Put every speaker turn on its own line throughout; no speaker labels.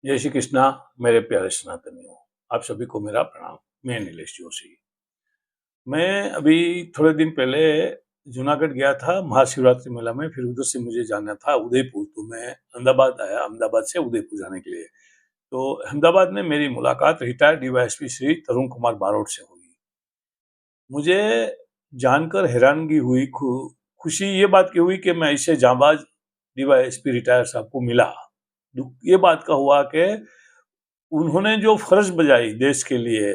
जय श्री कृष्णा। मेरे प्यारे सनातनियों, आप सभी को मेरा प्रणाम। मैं नीलेश जोशी। मैं अभी थोड़े दिन पहले जूनागढ़ गया था महाशिवरात्रि मेला में। फिर उधर से मुझे जाना था उदयपुर, तो मैं अहमदाबाद आया, अहमदाबाद से उदयपुर जाने के लिए। तो अहमदाबाद में मेरी मुलाकात रिटायर्ड डीवाईएसपी श्री तरुण कुमार बारोट से हुई। मुझे जानकर हैरानगी हुई, खुशी ये बात की हुई कि मैं ऐसे जांबाज डीवाईएसपी रिटायर साहब को मिला। दुख ये बात का हुआ कि उन्होंने जो फर्ज बजाई देश के लिए,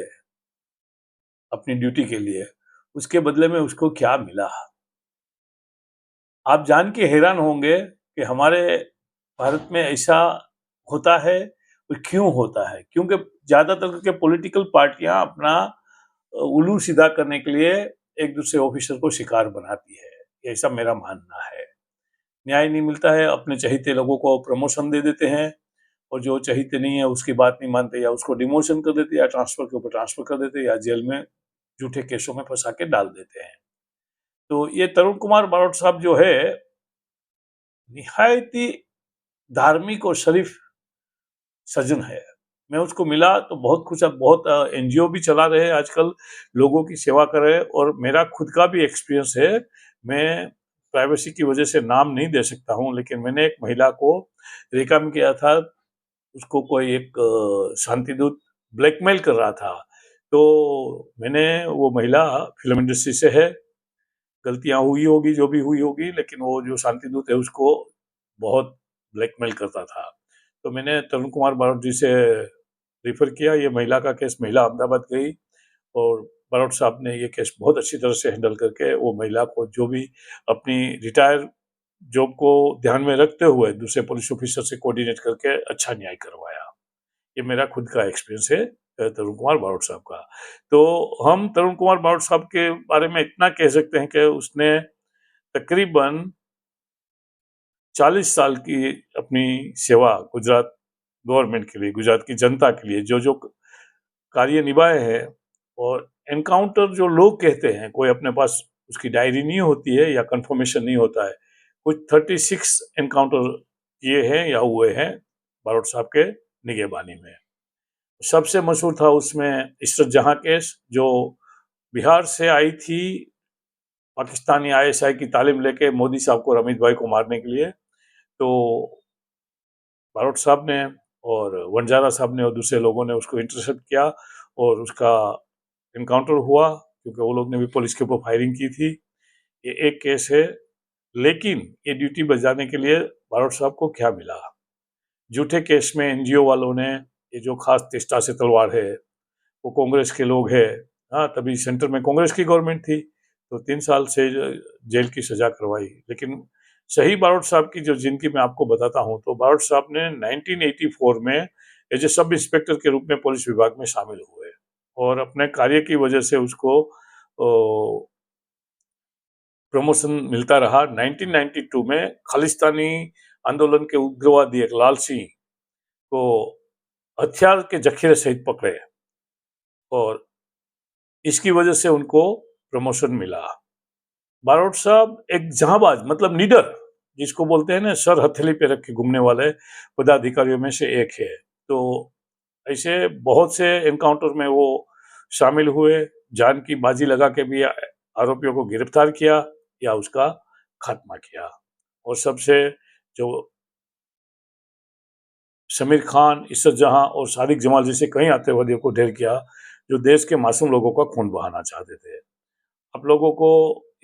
अपनी ड्यूटी के लिए, उसके बदले में उसको क्या मिला। आप जान के हैरान होंगे कि हमारे भारत में ऐसा होता है और क्यों होता है। क्योंकि ज्यादातर के पॉलिटिकल पार्टियां अपना उल्लू सीधा करने के लिए एक दूसरे ऑफिसर को शिकार बनाती है, ऐसा मेरा मानना है। न्याय नहीं मिलता है, अपने चहेते लोगों को प्रमोशन दे देते हैं, और जो चहेते नहीं है उसकी बात नहीं मानते, या उसको डिमोशन कर देते, या ट्रांसफर के ऊपर ट्रांसफर कर देते, या जेल में झूठे केसों में फंसा के डाल देते हैं। तो ये तरुण कुमार बारोट साहब जो है, निहायत ही धार्मिक और शरीफ सज्जन है। मैं उसको मिला तो बहुत खुश, बहुत एनजीओ भी चला रहे हैं आजकल, लोगों की सेवा कर रहे हैं। और मेरा खुद का भी एक्सपीरियंस है। मैं प्राइवेसी की वजह से नाम नहीं दे सकता हूँ, लेकिन मैंने एक महिला को रिकमेंड किया था। उसको कोई एक शांतिदूत ब्लैकमेल कर रहा था। तो मैंने, वो महिला फिल्म इंडस्ट्री से है, गलतियां हुई होगी जो भी हुई होगी, लेकिन वो जो शांतिदूत है उसको बहुत ब्लैकमेल करता था। तो मैंने तरुण कुमार बारोट जी से रिफर किया। ये महिला का केस, महिला अहमदाबाद गई, और बारोट साहब ने ये केस बहुत अच्छी तरह से हैंडल करके वो महिला को, जो भी अपनी रिटायर जॉब को ध्यान में रखते हुए, दूसरे पुलिस ऑफिसर से कोऑर्डिनेट करके अच्छा न्याय करवाया। ये मेरा खुद का एक्सपीरियंस है तरुण कुमार बारोट साहब का। तो हम तरुण कुमार बारोट साहब के बारे में इतना कह सकते हैं कि उसने तकरीबन 40 साल की अपनी सेवा गुजरात गवर्नमेंट के लिए, गुजरात की जनता के लिए जो जो कार्य निभाए हैं। और एनकाउंटर जो लोग कहते हैं, कोई अपने पास उसकी डायरी नहीं होती है या कंफर्मेशन नहीं होता है, कुछ 36 एनकाउंटर किए हैं या हुए हैं बारोट साहब के निगहबानी में। सबसे मशहूर था उसमें इशरत जहां केस, जो बिहार से आई थी पाकिस्तानी आईएसआई की तालीम लेके मोदी साहब को, रमित भाई को मारने के लिए। तो बारोट साहब ने और वंजारा साहब ने और दूसरे लोगों ने उसको इंटरसेप्ट किया, और उसका इनकाउंटर हुआ, क्योंकि वो लोग ने भी पुलिस के ऊपर फायरिंग की थी। ये एक केस है। लेकिन ये ड्यूटी बजाने के लिए बारोट साहब को क्या मिला? झूठे केस में एनजीओ वालों ने, ये जो खास तेस्ता से तलवार है, वो कांग्रेस के लोग हैं। हाँ, तभी सेंटर में कांग्रेस की गवर्नमेंट थी, तो 3 साल से जेल की सजा करवाई। लेकिन सही बारोट साहब की जो जिंदगी मैं आपको बताता हूँ, तो बारोट साहब ने 1984 में एज ए सब इंस्पेक्टर के रूप में पुलिस विभाग में शामिल हुए, और अपने कार्य की वजह से उसको प्रमोशन मिलता रहा। 1992 में खालिस्तानी आंदोलन के उग्रवादी एक लाल सिंह को हथियार के जखीरे सहित पकड़े, और इसकी वजह से उनको प्रमोशन मिला। बारोट साहब एक जहांबाज, मतलब लीडर, जिसको बोलते हैं ना, सर हथेली पे रख के घूमने वाले पदाधिकारियों में से एक है। तो ऐसे बहुत से एनकाउंटर में वो शामिल हुए, जान की बाजी लगा के भी आरोपियों को गिरफ्तार किया या उसका खात्मा किया। और सबसे जो समीर खान, इशरत जहां और सादिक जमाल जैसे कई आतंकवादियों को ढेर किया, जो देश के मासूम लोगों का खून बहाना चाहते थे। आप लोगों को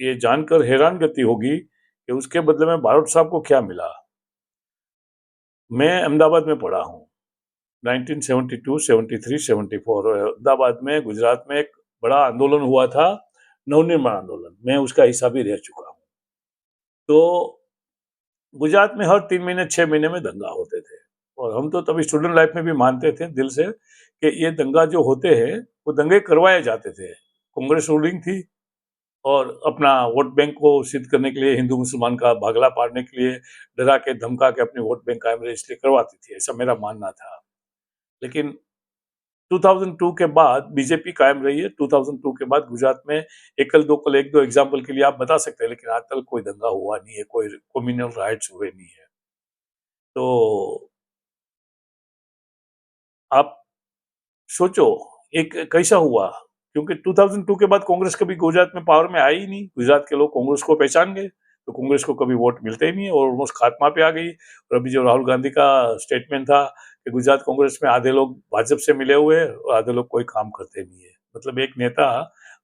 ये जानकर हैरानगति होगी कि उसके बदले में बारोट साहब को क्या मिला। मैं अहमदाबाद में पढ़ा हूँ 1972, 73, 74, और अहमदाबाद में, गुजरात में एक बड़ा आंदोलन हुआ था, नवनिर्माण आंदोलन। मैं उसका हिस्सा भी रह चुका हूँ। तो गुजरात में हर 3 महीने 6 महीने में दंगा होते थे, और हम तो तभी स्टूडेंट लाइफ में भी मानते थे दिल से कि ये दंगा जो होते हैं, वो दंगे करवाए जाते थे। कांग्रेस रूलिंग थी, और अपना वोट बैंक को सिद्ध करने के लिए, हिंदू मुसलमान का भागला पाड़ने के लिए, डरा के धमका के अपनी वोट बैंक कायम रहे, इसलिए करवाती थी, ऐसा मेरा मानना था। लेकिन 2002 के बाद बीजेपी कायम रही है। 2002 के बाद गुजरात में एकल दोकल, एक दो एग्जाम्पल के लिए आप बता सकते हैं, लेकिन आज तक कोई दंगा हुआ नहीं है, कोई कम्युनल राइट्स हुए नहीं है। तो आप सोचो एक कैसा हुआ, क्योंकि 2002 के बाद कांग्रेस कभी गुजरात में पावर में आई ही नहीं। गुजरात के लोग कांग्रेस को पहचान गए, तो कांग्रेस को कभी वोट मिलते ही नहीं और ऑलमोस्ट खात्मा पे आ गई। और अभी जो राहुल गांधी का स्टेटमेंट था कि गुजरात कांग्रेस में आधे लोग भाजपा से मिले हुए हैं और आधे लोग कोई काम करते नहीं है। मतलब एक नेता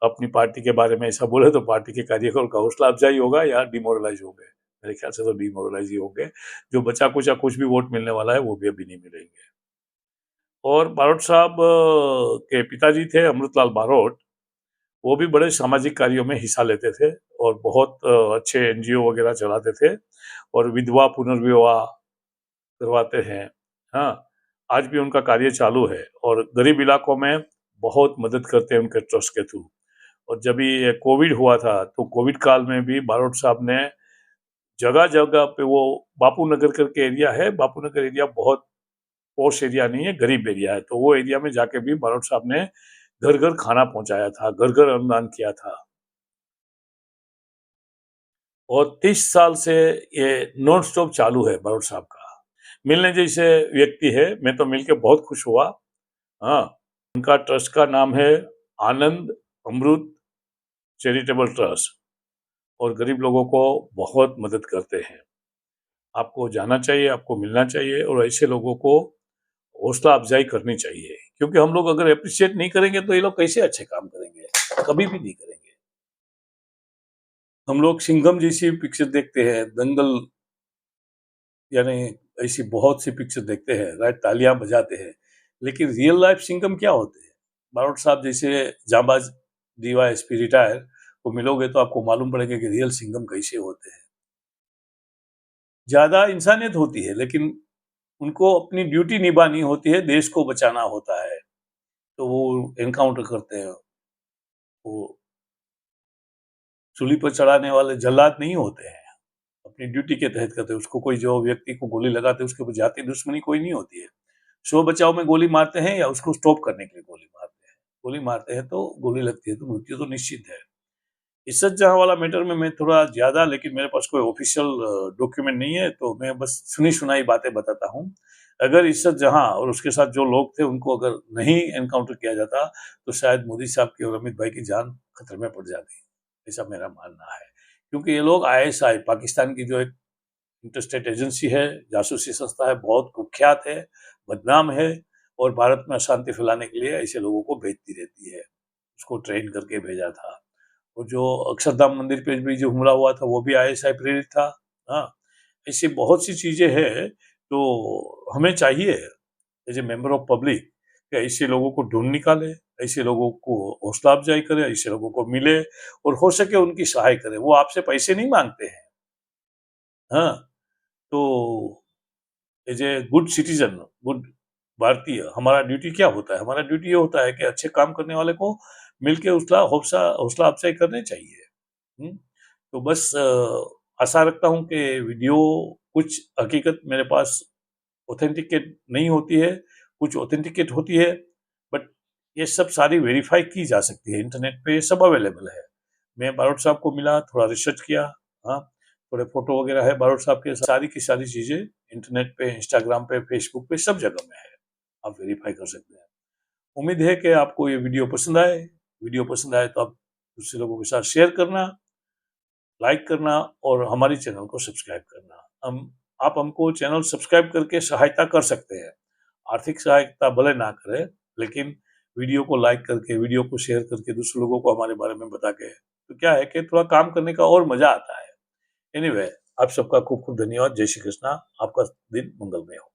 अपनी पार्टी के बारे में ऐसा बोले तो पार्टी के कार्यकर्ताओं का हौसला अफजाई होगा या डिमोरलाइज हो गए। मेरे ख्याल से तो डिमोरलाइज ही होंगे। जो बचा कुचा कुछ भी वोट मिलने वाला है वो भी अभी नहीं मिलेंगे। और बारोट साहब के पिताजी थे अमृतलाल बारोट, वो भी बड़े सामाजिक कार्यों में हिस्सा लेते थे और बहुत अच्छे एनजीओ वगैरह चलाते थे और विधवा पुनर्विवाह करवाते हैं। हाँ, आज भी उनका कार्य चालू है और गरीब इलाकों में बहुत मदद करते हैं उनके ट्रस्ट के थ्रू। और जब ये कोविड हुआ था तो कोविड काल में भी बारोट साहब ने जगह जगह पे, वो बापू नगर करके एरिया है, बापू नगर एरिया बहुत पॉश एरिया नहीं है, गरीब एरिया है, तो वो एरिया में जाके भी बारोट साहब ने घर घर खाना पहुंचाया था, घर घर अन्नदान किया था। और 30 साल से ये नॉन स्टॉप चालू है बारोट साहब का। मिलने जैसे व्यक्ति है, मैं तो मिलके बहुत खुश हुआ। हाँ, उनका ट्रस्ट का नाम है आनंद अमृत चैरिटेबल ट्रस्ट और गरीब लोगों को बहुत मदद करते हैं। आपको जाना चाहिए, आपको मिलना चाहिए और ऐसे लोगों को हौसला अफजाई करनी चाहिए, क्योंकि हम लोग अगर अप्रिशिएट नहीं करेंगे तो ये लोग कैसे अच्छे काम करेंगे, कभी भी नहीं करेंगे। हम लोग सिंघम जैसी पिक्चर देखते हैं, दंगल यानी ऐसी बहुत सी पिक्चर देखते हैं, राइट, तालियां बजाते हैं, लेकिन रियल लाइफ सिंघम क्या होते हैं? बारोट साहब जैसे जांबाज डीवाईएसपी रिटायर को मिलोगे तो आपको मालूम पड़ेगा कि रियल सिंघम कैसे होते हैं। ज्यादा इंसानियत होती है, लेकिन उनको अपनी ड्यूटी निभानी होती है, देश को बचाना होता है, तो वो एनकाउंटर करते हैं। वो सूली पर चढ़ाने वाले जल्लाद नहीं होते हैं, अपनी ड्यूटी के तहत करते हैं। उसको कोई जो व्यक्ति को गोली लगाते हैं उसके ऊपर जाती दुश्मनी कोई नहीं होती है। स्व बचाव में गोली मारते हैं या उसको स्टॉप करने के लिए गोली मारते हैं। गोली मारते हैं तो गोली लगती है तो मृत्यु तो निश्चित है। इज्जत जहां वाला मैटर में मैं थोड़ा ज्यादा, लेकिन मेरे पास कोई ऑफिशियल डॉक्यूमेंट नहीं है, तो मैं बस सुनी सुनाई बातें बताता हूँ। अगर इज्जत जहां और उसके साथ जो लोग थे उनको अगर नहीं एनकाउंटर किया जाता तो शायद मोदी साहब की और अमित भाई की जान खतरे में पड़ जाती, ऐसा मेरा मानना है। क्योंकि ये लोग आईएसआई, पाकिस्तान की जो एक इंटरस्टेट एजेंसी है, जासूसी संस्था है, बहुत कुख्यात है, बदनाम है और भारत में अशांति फैलाने के लिए ऐसे लोगों को भेजती रहती है। उसको ट्रेन करके भेजा था। और जो अक्षरधाम मंदिर पे भी जो हमला हुआ था वो भी आईएसआई प्रेरित था। हाँ, ऐसी बहुत सी चीजें हैं, तो हमें चाहिए as a member of public कि ऐसे लोगों को ढूंढ निकाले, ऐसे लोगों को हौसला अफजाई करे, ऐसे लोगों को मिले और हो सके उनकी सहाय करे। वो आपसे पैसे नहीं मांगते हैं। हाँ, तो as a good citizen, good भारतीय, हमारा ड्यूटी क्या होता है? हमारा ड्यूटी ये होता है कि अच्छे काम करने वाले को मिलके उसका हौसला हौसला अफजाई करनी चाहिए। तो बस आशा रखता हूँ कि वीडियो कुछ हकीकत मेरे पास ऑथेंटिकेट नहीं होती है, कुछ ऑथेंटिकेट होती है, बट ये सब सारी वेरीफाई की जा सकती है, इंटरनेट पे सब अवेलेबल है। मैं बारोट साहब को मिला, थोड़ा रिसर्च किया। हाँ, थोड़े फोटो वगैरह है बारोट साहब के, सारी की सारी चीजें इंटरनेट पे, इंस्टाग्राम पे, फेसबुक पे, सब जगह में है, आप वेरीफाई कर सकते हैं। उम्मीद है कि आपको ये वीडियो पसंद आए। वीडियो पसंद आए तो आप दूसरे लोगों के साथ शेयर करना, लाइक करना और हमारी चैनल को सब्सक्राइब करना। हम आप हमको चैनल सब्सक्राइब करके सहायता कर सकते हैं। आर्थिक सहायता भले ना करें, लेकिन वीडियो को लाइक करके, वीडियो को शेयर करके दूसरे लोगों को हमारे बारे में बता के, तो क्या है कि थोड़ा काम करने का और मजा आता है। एनीवे, आप सबका खूब खूब धन्यवाद। जय श्री कृष्णा। आपका दिन मंगलमय हो।